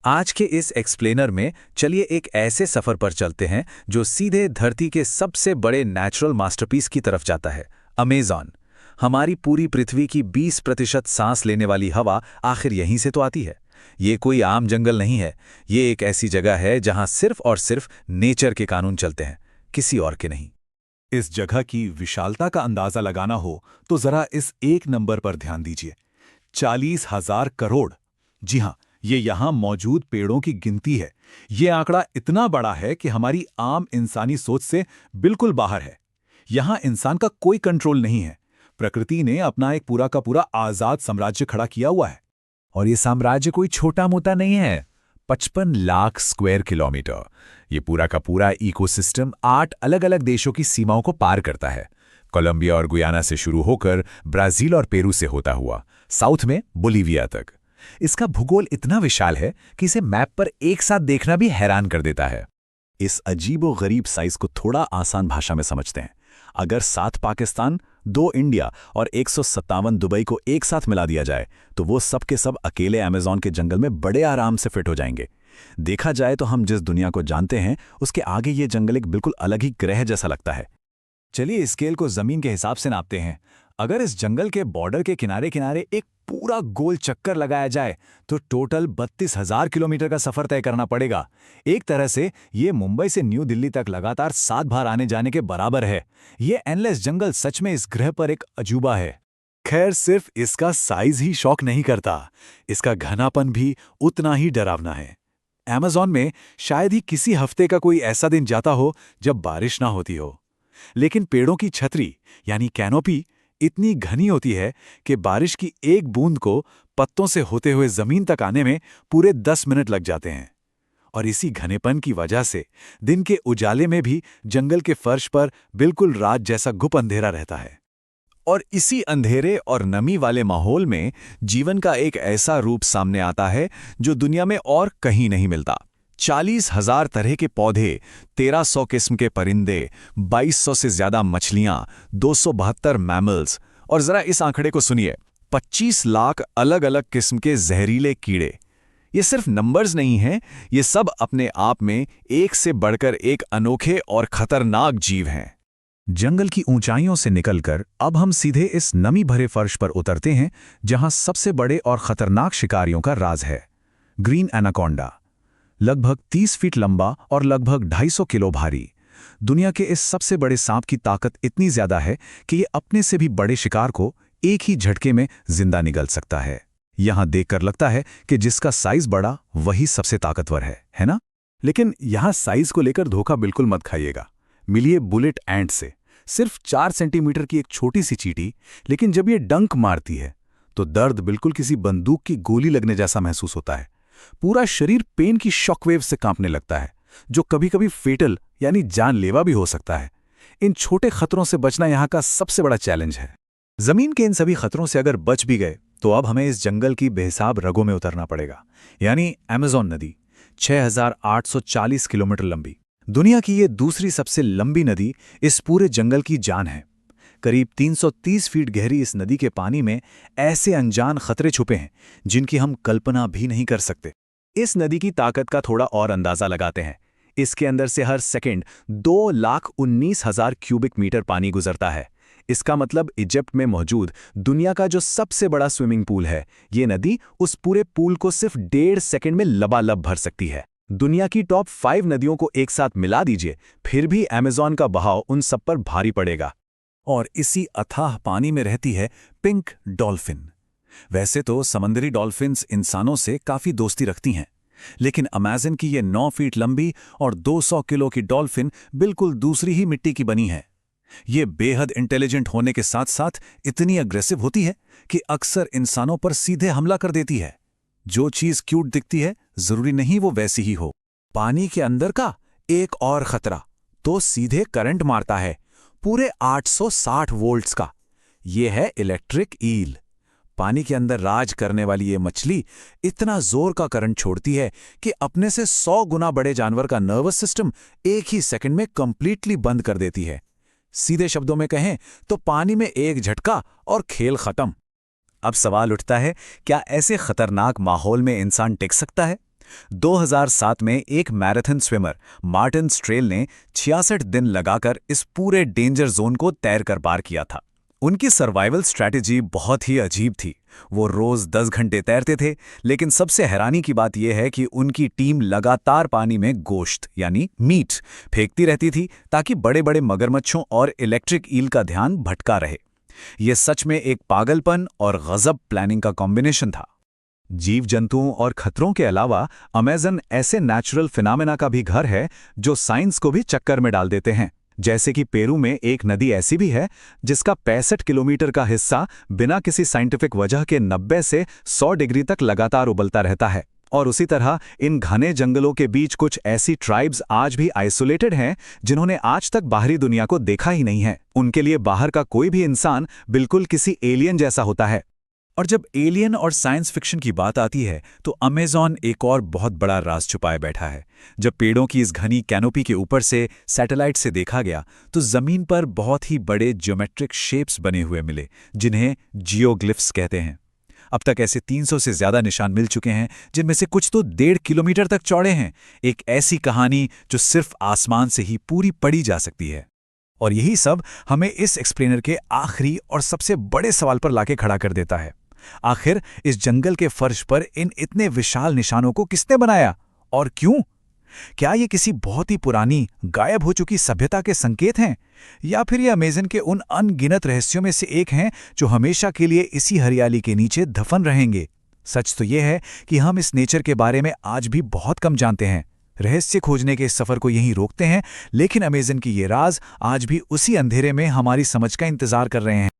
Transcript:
आज के इस एक्सप्लेनर में चलिए एक ऐसे सफर पर चलते हैं जो सीधे धरती के सबसे बड़े नेचुरल मास्टरपीस की तरफ जाता है, अमेज़न। हमारी पूरी पृथ्वी की 20% सांस लेने वाली हवा आखिर यहीं से तो आती है। ये कोई आम जंगल नहीं है, ये एक ऐसी जगह है जहां सिर्फ और सिर्फ नेचर के कानून चलते हैं, किसी और के नहीं। इस जगह की विशालता का अंदाजा लगाना हो तो जरा इस एक नंबर पर ध्यान दीजिए, 40,000 करोड़। जी हां, ये यहां मौजूद पेड़ों की गिनती है। ये आंकड़ा इतना बड़ा है कि हमारी आम इंसानी सोच से बिल्कुल बाहर है। यहां इंसान का कोई कंट्रोल नहीं है। प्रकृति ने अपना एक पूरा का पूरा आजाद साम्राज्य खड़ा किया हुआ है। और ये साम्राज्य कोई छोटा मोटा नहीं है, 55 लाख स्क्वायर किलोमीटर। ये पूरा का पूरा इकोसिस्टम 8 अलग अलग देशों की सीमाओं को पार करता है। कोलंबिया और गुयाना से शुरू होकर ब्राजील और पेरू से होता हुआ साउथ में बोलीविया तक। इसका भूगोल इतना विशाल है कि इसे मैप पर एक साथ देखना भी हैरान कर देता है। इस अजीबो-गरीब साइज को थोड़ा आसान भाषा में समझते हैं। अगर 7 पाकिस्तान, 2 इंडिया और 157 दुबई को एक साथ मिला दिया जाए तो वो सब के सब अकेले अमेज़न के जंगल में बड़े आराम से फिट हो जाएंगे। देखा जाए तो हम जिस दुनिया को जानते हैं उसके आगे ये जंगल एक बिल्कुल अलग ही ग्रह जैसा लगता है। चलिए स्केल को जमीन के हिसाब से नापते हैं। अगर इस जंगल के बॉर्डर के किनारे किनारे एक पूरा गोल चक्कर लगाया जाए तो टोटल 32,000 किलोमीटर का सफर तय करना पड़ेगा। एक तरह से ये मुंबई से न्यू दिल्ली तक लगातार 7 बार आने जाने के बराबर है। ये एंडलेस जंगल सच में इस ग्रह पर एक अजूबा है। खैर, सिर्फ इसका साइज ही शौक नहीं करता, इसका घनापन भी उतना ही डरावना है। अमेज़न में शायद ही किसी हफ्ते का कोई ऐसा दिन जाता हो जब बारिश ना होती हो। लेकिन पेड़ों की छतरी यानी कैनोपी इतनी घनी होती है कि बारिश की एक बूंद को पत्तों से होते हुए जमीन तक आने में पूरे 10 मिनट लग जाते हैं। और इसी घनेपन की वजह से दिन के उजाले में भी जंगल के फर्श पर बिल्कुल रात जैसा गुप अंधेरा रहता है। और इसी अंधेरे और नमी वाले माहौल में जीवन का एक ऐसा रूप सामने आता है जो दुनिया में और कहीं नहीं मिलता। 40,000 तरह के पौधे, 1,300 किस्म के परिंदे, 2,200 से ज्यादा मछलियां, 272 मैमल्स, और जरा इस आंकड़े को सुनिए, 25 लाख अलग अलग किस्म के जहरीले कीड़े। ये सिर्फ नंबर्स नहीं हैं, ये सब अपने आप में एक से बढ़कर एक अनोखे और खतरनाक जीव हैं। जंगल की ऊंचाइयों से निकलकर अब हम सीधे इस नमी भरे फर्श पर उतरते हैं जहां सबसे बड़े और खतरनाक शिकारियों का राज है, ग्रीन एनाकोंडा। लगभग 30 फीट लंबा और लगभग 250 किलो भारी। दुनिया के इस सबसे बड़े सांप की ताकत इतनी ज्यादा है कि ये अपने से भी बड़े शिकार को एक ही झटके में जिंदा निगल सकता है। यहां देखकर लगता है कि जिसका साइज बड़ा वही सबसे ताकतवर है ना? लेकिन यहां साइज को लेकर धोखा बिल्कुल मत खाइएगा। मिलिए बुलेट एंट से। सिर्फ 4 सेंटीमीटर की एक छोटी सी चींटी, लेकिन जब ये डंक मारती है तो दर्द बिल्कुल किसी बंदूक की गोली लगने जैसा महसूस होता है। पूरा शरीर पेन की शॉकवेव से कांपने लगता है, जो कभी कभी फेटल यानी जानलेवा भी हो सकता है। इन छोटे खतरों से बचना यहाँ का सबसे बड़ा चैलेंज है। जमीन के इन सभी खतरों से अगर बच भी गए तो अब हमें इस जंगल की बेहिसाब रगों में उतरना पड़ेगा। यानी अमेज़न नदी 6,840 किलोमीटर लंबी, दुनिया की ये दूसरी सबसे लंबी नदी, इस पूरे जंगल की जान है। करीब 330 फीट गहरी इस नदी के पानी में ऐसे अनजान खतरे छुपे हैं जिनकी हम कल्पना भी नहीं कर सकते। इस नदी की ताकत का थोड़ा और अंदाजा लगाते हैं। इसके अंदर से हर सेकंड 2,19,000 क्यूबिक मीटर पानी गुजरता है। इसका मतलब इजिप्ट में मौजूद दुनिया का जो सबसे बड़ा स्विमिंग पूल है, ये नदी उस पूरे पूल को सिर्फ 1.5 सेकंड में लबालब भर सकती है। दुनिया की टॉप 5 नदियों को एक साथ मिला दीजिए, फिर भी अमेज़न का बहाव उन सब पर भारी पड़ेगा। और इसी अथाह पानी में रहती है पिंक डॉल्फिन। वैसे तो समंदरी डॉल्फिन्स इंसानों से काफी दोस्ती रखती हैं, लेकिन अमेज़न की ये 9 फीट लंबी और 200 किलो की डॉल्फिन बिल्कुल दूसरी ही मिट्टी की बनी है। ये बेहद इंटेलिजेंट होने के साथ साथ इतनी अग्रेसिव होती है कि अक्सर इंसानों पर सीधे हमला कर देती है। जो चीज क्यूट दिखती है जरूरी नहीं वो वैसी ही हो। पानी के अंदर का एक और खतरा तो सीधे करंट मारता है, पूरे 860 वोल्ट्स का। ये है इलेक्ट्रिक ईल। पानी के अंदर राज करने वाली ये मछली इतना जोर का करंट छोड़ती है कि अपने से 100 गुना बड़े जानवर का नर्वस सिस्टम एक ही सेकंड में कंप्लीटली बंद कर देती है। सीधे शब्दों में कहें तो पानी में एक झटका और खेल खत्म। अब सवाल उठता है, क्या ऐसे खतरनाक माहौल में इंसान टिक सकता है? 2007 में एक मैराथन स्विमर मार्टिन स्ट्रेल ने 66 दिन लगाकर इस पूरे डेंजर जोन को तैरकर पार किया था। उनकी सर्वाइवल स्ट्रैटेजी बहुत ही अजीब थी। वो रोज 10 घंटे तैरते थे, लेकिन सबसे हैरानी की बात यह है कि उनकी टीम लगातार पानी में गोश्त यानी मीट फेंकती रहती थी ताकि बड़े बड़े मगरमच्छों और इलेक्ट्रिक ईल का ध्यान भटका रहे। यह सच में एक पागलपन और गजब प्लानिंग का कॉम्बिनेशन था। जीव जंतुओं और खतरों के अलावा अमेज़न ऐसे नेचुरल फिनोमेना का भी घर है जो साइंस को भी चक्कर में डाल देते हैं। जैसे कि पेरू में एक नदी ऐसी भी है जिसका 65 किलोमीटर का हिस्सा बिना किसी साइंटिफिक वजह के 90 से 100 डिग्री तक लगातार उबलता रहता है। और उसी तरह इन घने जंगलों के बीच कुछ ऐसी ट्राइब्स आज भी आइसोलेटेड हैं जिन्होंने आज तक बाहरी दुनिया को देखा ही नहीं है। उनके लिए बाहर का कोई भी इंसान बिल्कुल किसी एलियन जैसा होता है। और जब एलियन और साइंस फिक्शन की बात आती है तो अमेज़न एक और बहुत बड़ा राज छुपाए बैठा है। जब पेड़ों की इस घनी कैनोपी के ऊपर से सैटेलाइट से देखा गया तो जमीन पर बहुत ही बड़े ज्योमेट्रिक शेप्स बने हुए मिले, जिन्हें जियोग्लिफ्स कहते हैं। अब तक ऐसे 300 से ज्यादा निशान मिल चुके हैं, जिनमें से कुछ तो 1.5 किलोमीटर तक चौड़े हैं। एक ऐसी कहानी जो सिर्फ आसमान से ही पूरी पढ़ी जा सकती है। और यही सब हमें इस एक्सप्लेनर के आखिरी और सबसे बड़े सवाल पर लाके खड़ा कर देता है। आखिर इस जंगल के फर्श पर इन इतने विशाल निशानों को किसने बनाया और क्यों? क्या ये किसी बहुत ही पुरानी गायब हो चुकी सभ्यता के संकेत हैं, या फिर ये अमेज़न के उन अनगिनत रहस्यों में से एक हैं जो हमेशा के लिए इसी हरियाली के नीचे दफन रहेंगे? सच तो ये है कि हम इस नेचर के बारे में आज भी बहुत कम जानते हैं। रहस्य खोजने के इस सफर को यहीं रोकते हैं, लेकिन अमेज़न की ये राज आज भी उसी अंधेरे में हमारी समझ का इंतजार कर रहे हैं।